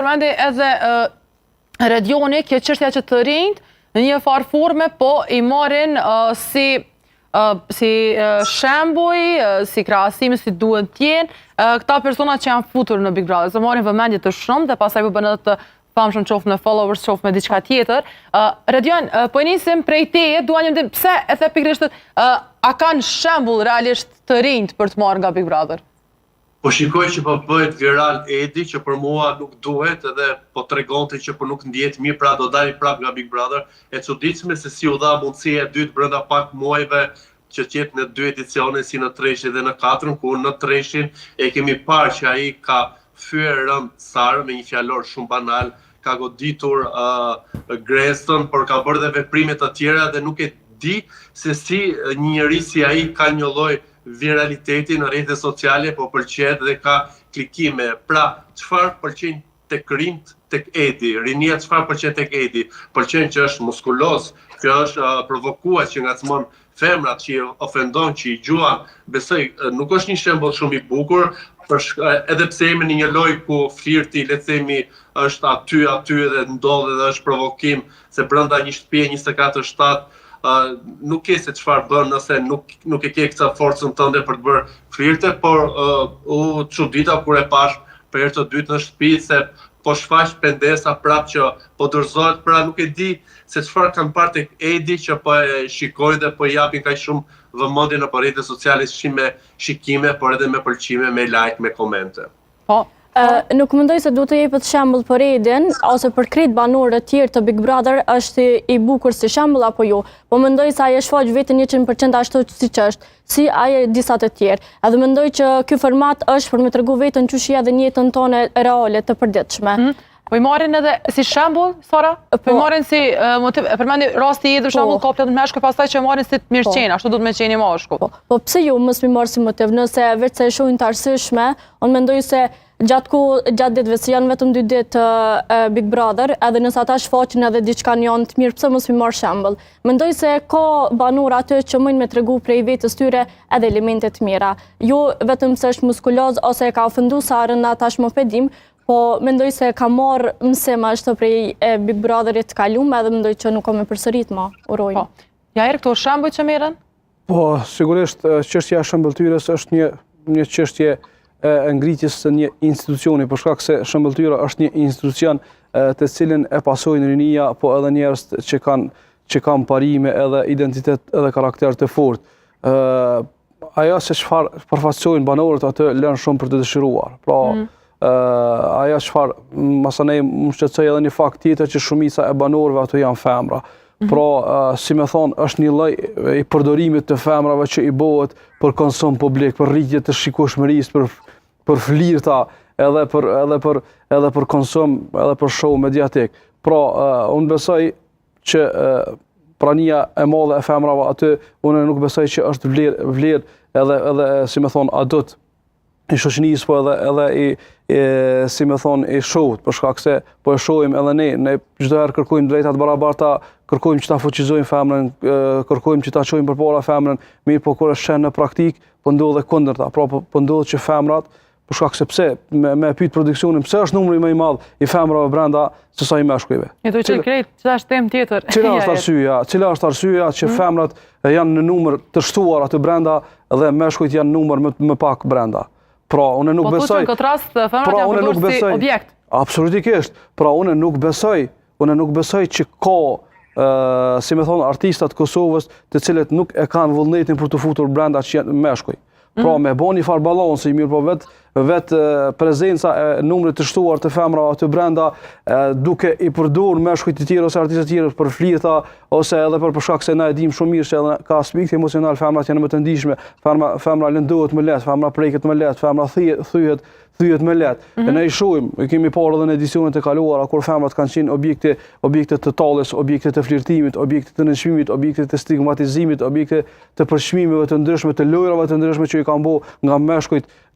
Përmendi edhe Redioni, kjo çështja që të rinjt në një farë forme, po i marrin si shembuj, si krahasime, si duhet t'jenë, këta persona që janë futur në Big Brother, se marrin vëmendje të shumë dhe pastaj po bën edhe të famshëm qoftë me followers, qoftë me diçka tjetër. Redion, po nisim prej teje, dua një mendim pse e the pikërisht a kanë shembull realisht të rinjt për të marrë nga Big Brother? Po shikoj që po bëhet viral Edi, që për mua nuk duhet, edhe po tregonte që po nuk ndjehet mirë, pra do dali prap nga Big Brother. E çuditshme se si u dha mundësia e dytë brenda pak muajve që t'jetë në 2 edicione, si në 3-shin dhe në 4-ën, ku në 3-shin e kemi parë që ai ka fyer rënd Sarën me një fjalor shumë banal, ka goditur Grestën, por ka bërë dhe veprime të tjera dhe nuk e di se si një njerëz si ai ka një lloj viraliteti në rrjetet sociale, po pëlqet dhe ka klikime. Pra, çfarë pëlqen tek rinjt, tek Edi? Rinia çfarë pëlqen tek Edi? Pëlqen që është muskuloz, që është provokues, që ngacmon femrat, që i ofendon, që i gjuan. Besoj, nuk është një shembull shumë i bukur, edhe pse jemi në një lojë ku flirti, le të themi, është aty dhe ndodh dhe është provokim, se brenda një shtëpie 24/7 nuk ke se çfarë bën nëse nuk e ke këtë forcën tënde për të bërë flirte, por u çudita kur e pash për herë të dytë në shtëpi se po shfaq pendesa prap që po dorëzohet, pra nuk e di se çfarë kanë parë tek Edi që po e shikojnë dhe po i japin kaq shumë vëmendje në rrjetet sociale, si me shikime, por edhe me pëlqime, me like, me komente. Po. Nuk mendoj se duhet të jepet shembull për Edin ose për krejt banorët tjerë të Big Brother është i bukur si shembull apo jo. Po mendoj se ai e shfaq veten 100% ashtu siç është, si ai disa të tjerë. Edhe mendoj që ky format është për me tregu veten çuçi edhe në jetën tonë reale të përditshme. Po i marrin edhe si shembull, Sara? Po i marrin si motiv, e përmendi rasti i për shembull koplet në meshkuj, pastaj që e marrin si të mirëqenie, ashtu duhet me qenë i mashkull. Po pse ju mos mi marr si motiv, nëse vetë se e shohin të arsyeshme, unë mendoj se gjatë ditëve, se janë vetëm 2 ditë Big Brother, edhe nëse ata shfaqin edhe diçka janë të mirë, pse mos mi marr shembull. Mendoj se ka banor aty që mund me tregu prej vetës tyre edhe elemente të mira. Jo vetëm se është muskuloz ose e ka ofenduar Sarën, ata më pedim, po mendoj se ka marrë mësim ashtu prej Big Brotherit të kaluam, edhe mendoj që nuk ka me përsërit më urojnë. Po. Ja erë këto shembuj që merren? Po, sigurisht çështja e shëmbëltyrës është një çështje e ngritjes së një institucioni, për shkak se shëmbëltyra është një institucion të cilin e pasojnë rinia, po edhe njerëz që kanë parime edhe identitet edhe karakter të fortë. Ajo se çfarë përfaqësojnë banorët atë lën shumë për të dëshiruar. Pra, ajo çfarë masanej më shqetësoi edhe një fakt tjetër që shumica e banorëve ato janë femra. Pra, si me thonë, është një lloj i përdorimit të femrave që i bëhet për konsum publik, për rritje të shikueshmërisë, për flirta, edhe për konsum, edhe për show mediatik. Pra, unë besoj që prania e madhe e femrave aty, unë nuk besoj që është vlerë edhe si me thonë, adut i shoqënisë, po edhe si me thonë, i showt, për shkak se po e shohim edhe ne çdo herë kërkojmë drejtat barabarta, kërkojmë që ta fuqizojmë femrën, kërkojmë që ta çojmë përpara femrën, mirë po kur është shenë në praktik, po ndodh edhe kundërta, pra po ndodh që femrat, për shkak se pse me pyet produksionin, pse është numri më i madh i femrave brenda se sa i meshkujve. E do të krejt, çfarë është temë tjetër? Cila është arsyeja që femrat janë në numër të shtuar aty brenda dhe meshkujt janë në numër më pak brenda? Pra, unë nuk besoj. Po, në këtë rast femrat janë përdorur si objekt. Absolutikisht. Pra, unë nuk besoj që ka, si me thonë, artistat Kosovës të cilët nuk e kanë vullnetin për të futur brenda që janë meshkuj. Pra, me bo një farë balansi, mirë po vetë prezenca e numrit të shtuar të femra aty brenda, duke i përdorur meshkujt të tjerë ose artistat të tjerë për flirta, ose edhe për shkak se na e dim shumë mirë se edhe ka aspekte emocional, femrat janë më të ndihshme, femra lëndohet më lehtë, femra preket më lehtë, femra thyhet më lehtë. E ne i shohim, kemi parë edhe në edicionet e kaluara kur femrat kanë qenë objekte të talljes, objekte të flirtimit, objekte të nënçmimit, objekte të stigmatizimit, objekte të përçmimeve të ndryshme, të lojrave të ndryshme që i kanë bërë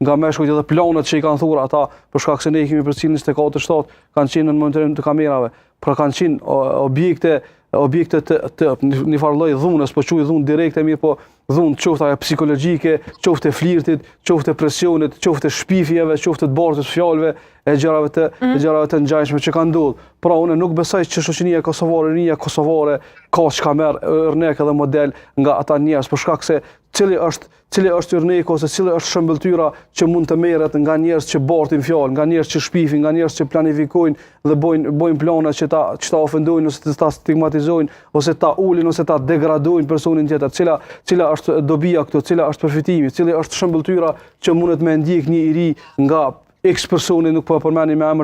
nga meshkujt edhe planet që i kanë thurë ata, për shkak se ne kemi përcjellë 24/7, kanë qenë në monitorim të kamerave, pra kanë qenë objekte të një farë lloj dhunës, po quaj dhunë direkte mirë, po dhunë, qoftë ajo psikologjike, qoftë e flirtit, qoftë e presionit, qoftë e shpifjeve, qoftë të bartës fjalëve, e gjërave të ngjashme që kanë ndodhur. Pra unë nuk besoj që shoqëria kosovare, rinia kosovare ka çka merr örnek edhe model nga ata njerëz, për shkak se cili është yrnek ose cili është shëmbëltyra që mund të merret nga njerëz që bartin fjalë, nga njerëz që shpifin, nga njerëz që planifikojnë dhe bojnë plana që ta ofendojnë ose ta stigmatizojnë ose ta ulin ose ta degradojnë personin tjetër. Cila është dobia këtu, cila është përfitimi, cili është shëmbëltyra që mundet me ndjek një i ri nga X personi, nuk po e përmeni me emër